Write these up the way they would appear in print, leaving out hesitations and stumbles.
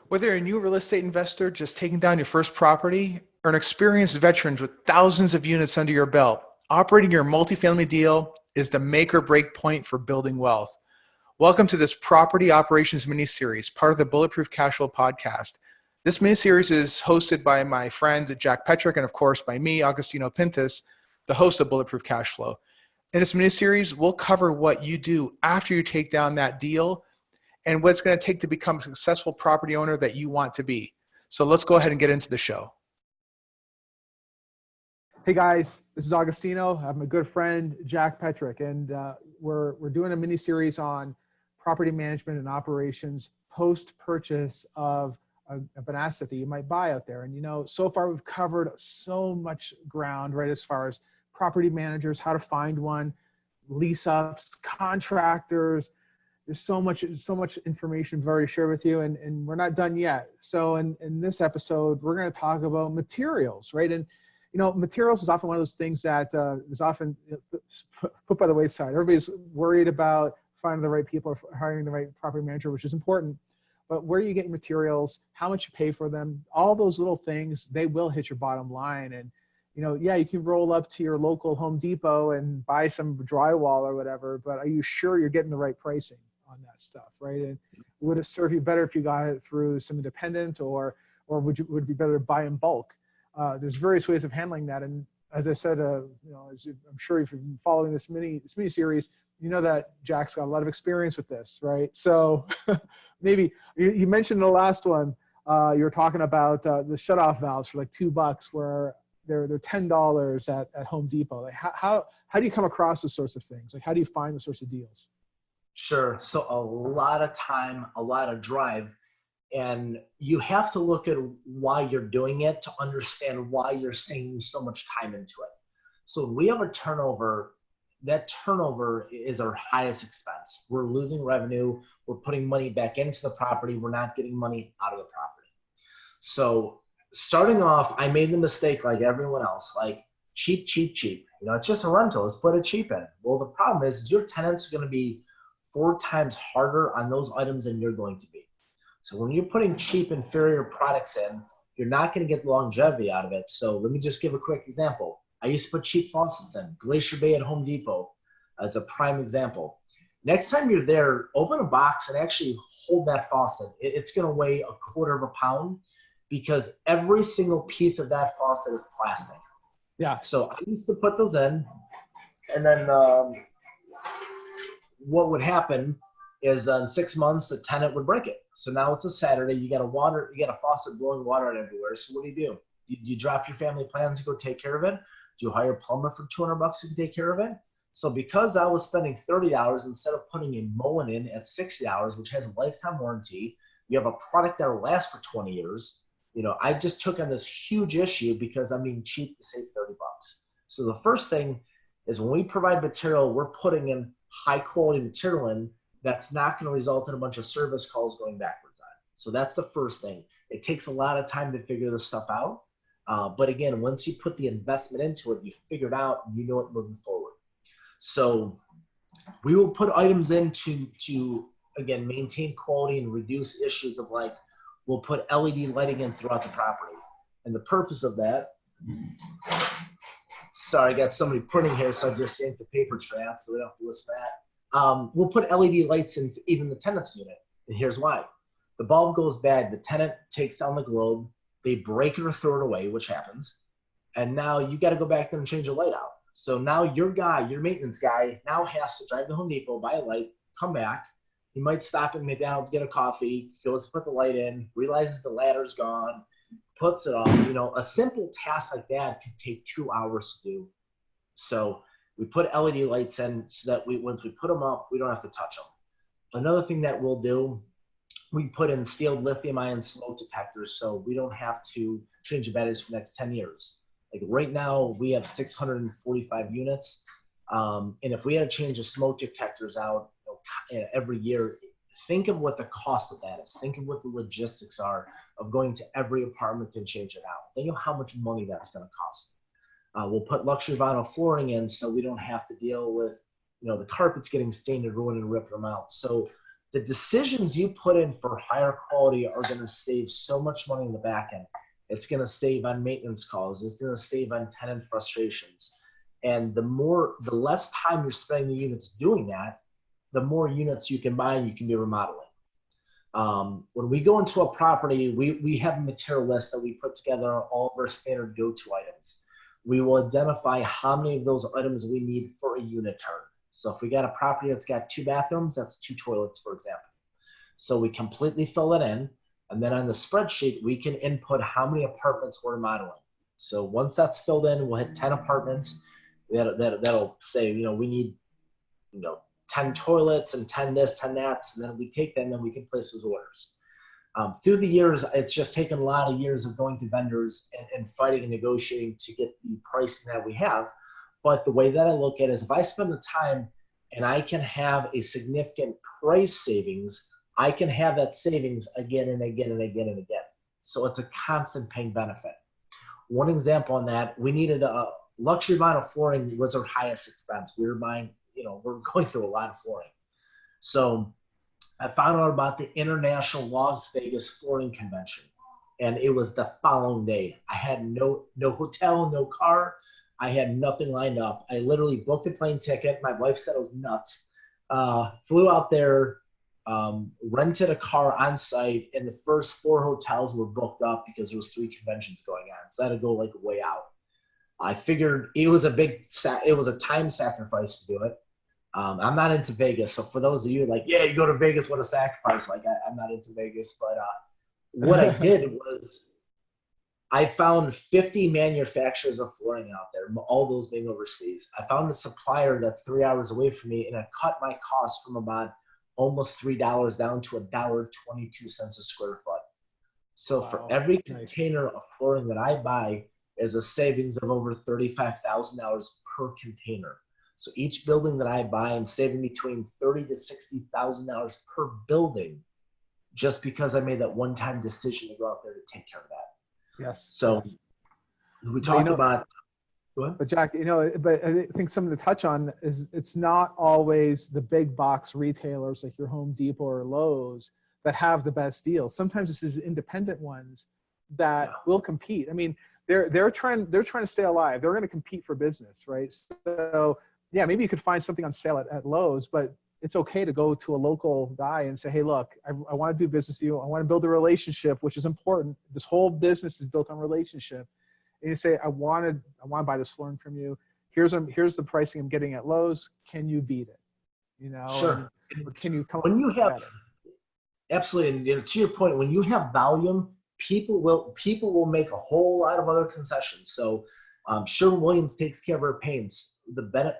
Whether you're a new real estate investor just taking down your first property or an experienced veteran with thousands of units under your belt, operating your multifamily deal is the make or break point for building wealth. Welcome to this property operations mini-series, part of the Bulletproof Cashflow podcast. This mini-series is hosted by my friend Jack Petrick and of course by me, Agostino Pintus, the host of Bulletproof Cashflow. In this mini-series, we'll cover what you do after you take down that deal and what it's going to take to become a successful property owner that you want to be. So let's go ahead and get into the show. Hey guys, this is Agostino. I have my good friend Jack Petrick, and we're doing a mini series on property management and operations post-purchase of an asset that you might buy out there. And so far we've covered so much ground, right, as far as property managers, how to find one, lease ups, contractors. There's so much information we've already shared with you, and we're not done yet. So in this episode, we're going to talk about materials, right? And materials is often one of those things that is often put by the wayside. Everybody's worried about finding the right people or hiring the right property manager, which is important. But where you get materials, how much you pay for them, all those little things, they will hit your bottom line. And yeah, you can roll up to your local Home Depot and buy some drywall or whatever, but are you sure you're getting the right pricing on that stuff, right? And would it serve you better if you got it through some independent, or would it be better to buy in bulk? There's various ways of handling that. And as I said, I'm sure if you've been following this mini series, you know that Jack's got a lot of experience with this, right? So maybe you mentioned in the last one, you were talking about the shutoff valves for like $2, where they're $10 at Home Depot. Like how do you come across those sorts of things? Like how do you find those sorts of deals? Sure. So a lot of time, a lot of drive, and you have to look at why you're doing it to understand why you're sinking so much time into it. So when we have a turnover, that turnover is our highest expense. We're losing revenue. We're putting money back into the property. We're not getting money out of the property. So starting off, I made the mistake like everyone else, like cheap. It's just a rental. Let's put it cheap in. Well, the problem is your tenants are going to be 4 times harder on those items than you're going to be. So when you're putting cheap, inferior products in, you're not going to get longevity out of it. So let me just give a quick example. I used to put cheap faucets in, Glacier Bay at Home Depot as a prime example. Next time you're there, open a box and actually hold that faucet. It's going to weigh a quarter of a pound because every single piece of that faucet is plastic. Yeah. So I used to put those in, and then what would happen is in 6 months the tenant would break it. So now it's a Saturday, you got a faucet blowing water out everywhere. So what do? You drop your family plans to go take care of it? Do you hire a plumber for $200 to take care of it? So because I was spending $30 instead of putting a Moen in at $60, which has a lifetime warranty, you have a product that will last for 20 years. I just took on this huge issue because I'm being cheap to save $30. So the first thing is when we provide material, we're putting in high quality material in that's not going to result in a bunch of service calls going backwards on it. So that's the first thing. It takes a lot of time to figure this stuff out. But again, once you put the investment into it, you figure it out and you know it moving forward. So we will put items in to again, maintain quality and reduce issues of like, we'll put LED lighting in throughout the property. And the purpose of that, sorry, I got somebody printing here, so I just yanked the paper tray out so we don't have to list that. We'll put LED lights in even the tenant's unit. And here's why. The bulb goes bad, the tenant takes down the globe, they break it or throw it away, which happens. And now you got to go back there and change the light out. So now your maintenance guy now has to drive to Home Depot, buy a light, come back. He might stop at McDonald's, get a coffee, goes to put the light in, realizes the ladder's gone, puts it off. A simple task like that could take 2 hours to do. So we put LED lights in so that once we put them up, we don't have to touch them. Another thing that we'll do, we put in sealed lithium-ion smoke detectors so we don't have to change the batteries for the next 10 years. Like right now, we have 645 units. And if we had to change the smoke detectors out every year, think of what the cost of that is. Think of what the logistics are of going to every apartment and change it out. Think of how much money that's going to cost. We'll put luxury vinyl flooring in so we don't have to deal with, the carpets getting stained and ruined and ripping them out. So the decisions you put in for higher quality are going to save so much money in the back end. It's going to save on maintenance calls. It's going to save on tenant frustrations. And the less time you're spending the units doing that, the more units you can buy and you can be remodeling. When we go into a property, we have a material list that we put together all of our standard go-to items. We will identify how many of those items we need for a unit turn. So if we got a property that's got 2 bathrooms, that's 2 toilets, for example. So we completely fill it in. And then on the spreadsheet, we can input how many apartments we're remodeling. So once that's filled in, we'll hit 10 apartments. That'll say, we need, 10 toilets and 10 this, 10 that. And then we take them and we can place those orders. Through the years, it's just taken a lot of years of going to vendors and fighting and negotiating to get the pricing that we have. But the way that I look at it is if I spend the time and I can have a significant price savings, I can have that savings again and again and again and again. So it's a constant paying benefit. One example on that, we needed a luxury vinyl flooring was our highest expense. We were buying, we're going through a lot of flooring. So I found out about the International Las Vegas Flooring Convention, and it was the following day. I had no hotel, no car. I had nothing lined up. I literally booked a plane ticket. My wife said I was nuts. Flew out there, rented a car on site, and the first 4 hotels were booked up because there was 3 conventions going on. So I had to go way out. I figured it was a time sacrifice to do it. I'm not into Vegas. So for those of you you go to Vegas, what a sacrifice. I'm not into Vegas, but what I did was I found 50 manufacturers of flooring out there, all those being overseas. I found a supplier that's 3 hours away from me, and I cut my cost from about almost $3 down to $1.22 a square foot. So for every container of flooring that I buy is a savings of over $35,000 per container. So each building that I buy, I'm saving between $30,000 to $60,000 per building, just because I made that one-time decision to go out there to take care of that. Yes. So we talked about. Go ahead. But Jack, but I think something to touch on is it's not always the big box retailers like your Home Depot or Lowe's that have the best deals. Sometimes it's these independent ones that will compete. I mean, they're trying to stay alive. They're going to compete for business, right? So yeah, maybe you could find something on sale at Lowe's, but it's okay to go to a local guy and say, hey, look, I want to do business with you. I want to build a relationship, which is important. This whole business is built on relationship. And you say, I want to buy this flooring from you. Here's the pricing I'm getting at Lowe's. Can you beat it? Sure. Or can you come when you have better? Absolutely, and to your point, when you have volume, people will make a whole lot of other concessions. So Sherwin-Williams takes care of our paints.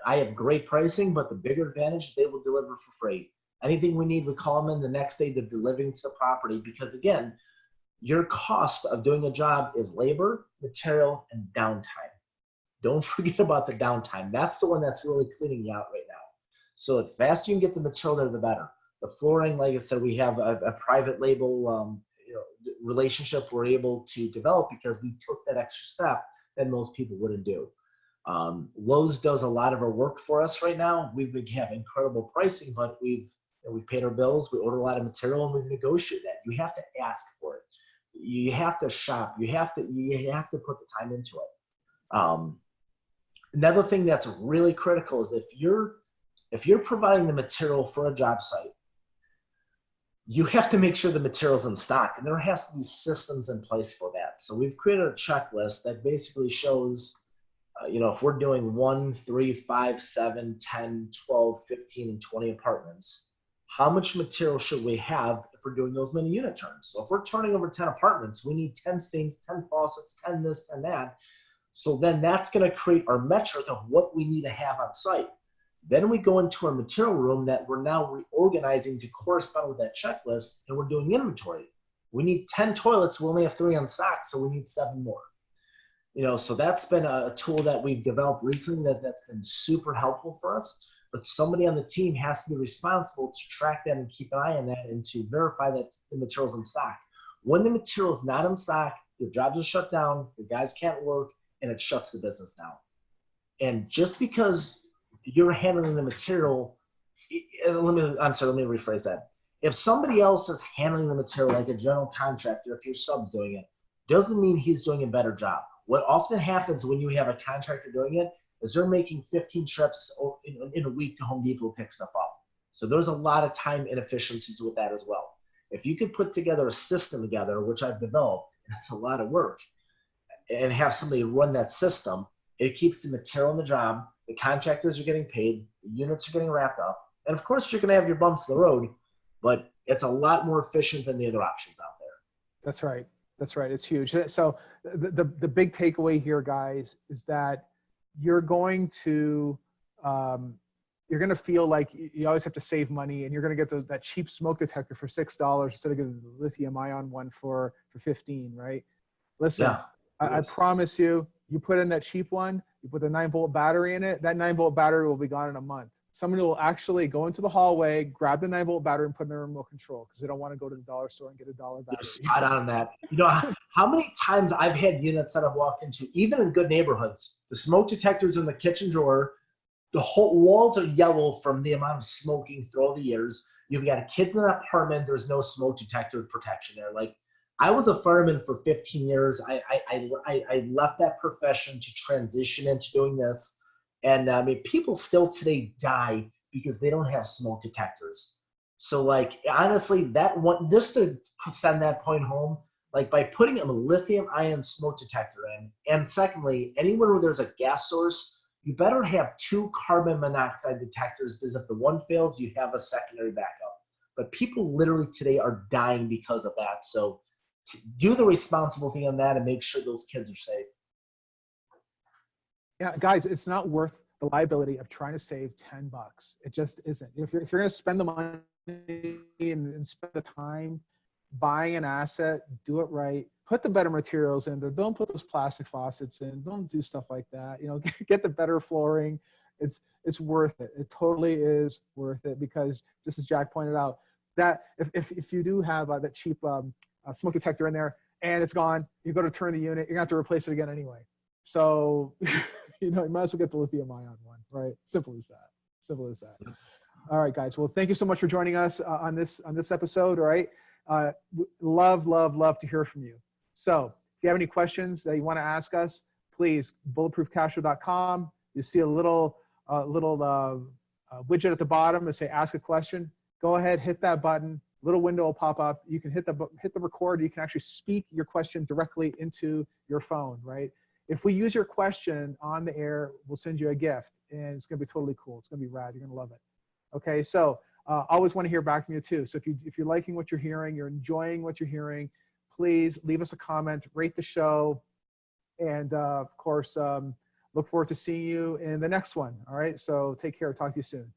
I have great pricing, but the bigger advantage, they will deliver for free. Anything we need, we call them in the next day. They're delivering to the property because, again, your cost of doing a job is labor, material, and downtime. Don't forget about the downtime. That's the one that's really cleaning you out right now. So the faster you can get the material there, the better. The flooring, like I said, we have a private label relationship we're able to develop because we took that extra step that most people wouldn't do. Lowe's does a lot of our work for us right now. We have incredible pricing, but we've paid our bills. We order a lot of material and we've negotiated that. You have to ask for it. You have to shop. You have to put the time into it. Another thing that's really critical is if you're providing the material for a job site, you have to make sure the material's in stock, and there has to be systems in place for that. So we've created a checklist that basically shows, if we're doing 1, 3, 5, 7, 10, 12, 15, and 20 apartments, how much material should we have if we're doing those many unit turns? So if we're turning over 10 apartments, we need 10 sinks, 10 faucets, 10 this, 10 that. So then that's going to create our metric of what we need to have on site. Then we go into our material room that we're now reorganizing to correspond with that checklist, and we're doing inventory. We need 10 toilets. We only have 3 on stock, so we need 7 more. So that's been a tool that we've developed recently that's been super helpful for us. But somebody on the team has to be responsible to track that and keep an eye on that and to verify that the material's in stock. When the material's not in stock, your jobs are shut down, your guys can't work, and it shuts the business down. And just because you're handling the material, let me rephrase that. If somebody else is handling the material, like a general contractor, if your sub's doing it, doesn't mean he's doing a better job. What often happens when you have a contractor doing it is they're making 15 trips in a week to Home Depot to pick stuff up. So there's a lot of time inefficiencies with that as well. If you could put together a system together, which I've developed, and it's a lot of work, and have somebody run that system, it keeps the material on the job, the contractors are getting paid, the units are getting wrapped up, and of course you're going to have your bumps in the road, but it's a lot more efficient than the other options out there. That's right. That's right. It's huge. So the big takeaway here, guys, is that you're going to feel like you always have to save money, and you're going to get that cheap smoke detector for $6 instead of getting the lithium ion one for 15, right? Listen, Yeah, I promise you, you put in that cheap one, you put the 9-volt battery in it, that 9-volt battery will be gone in a month. Somebody will actually go into the hallway, grab the 9-volt battery and put in their remote control because they don't want to go to the dollar store and get a $1 battery. You're spot on that. You know, how many times I've had units that I've walked into, even in good neighborhoods, the smoke detectors in the kitchen drawer, the whole walls are yellow from the amount of smoking through all the years. You've got kids in an apartment, there's no smoke detector protection there. Like, I was a fireman for 15 years. I left that profession to transition into doing this. And I mean, people still today die because they don't have smoke detectors. So like, honestly, that one, just to send that point home, like by putting a lithium ion smoke detector in, and secondly, anywhere where there's a gas source, you better have 2 carbon monoxide detectors because if the one fails, you have a secondary backup. But people literally today are dying because of that. So do the responsible thing on that and make sure those kids are safe. Yeah, guys, it's not worth the liability of trying to save $10. It just isn't. If you're going to spend the money and spend the time buying an asset, do it right. Put the better materials in there. Don't put those plastic faucets in. Don't do stuff like that. You know, get the better flooring. It's worth it. It totally is worth it because just as Jack pointed out, that if you do have that cheap smoke detector in there and it's gone, you go to turn the unit, you're gonna have to replace it again anyway. So, you know, you might as well get the lithium ion one, right? Simple as that. Simple as that. All right, guys. Well, thank you so much for joining us on this episode. All right. Love to hear from you. So if you have any questions that you want to ask us, please, bulletproofcashflow.com. You see a little widget at the bottom that say ask a question. Go ahead, hit that button. Little window will pop up. You can hit the record. You can actually speak your question directly into your phone, right? If we use your question on the air, we'll send you a gift, and it's going to be totally cool. It's going to be rad. You're going to love it. Okay, so always want to hear back from you too. So if you're liking what you're hearing, you're enjoying what you're hearing, please leave us a comment, rate the show, and of course, look forward to seeing you in the next one. All right, so take care. Talk to you soon.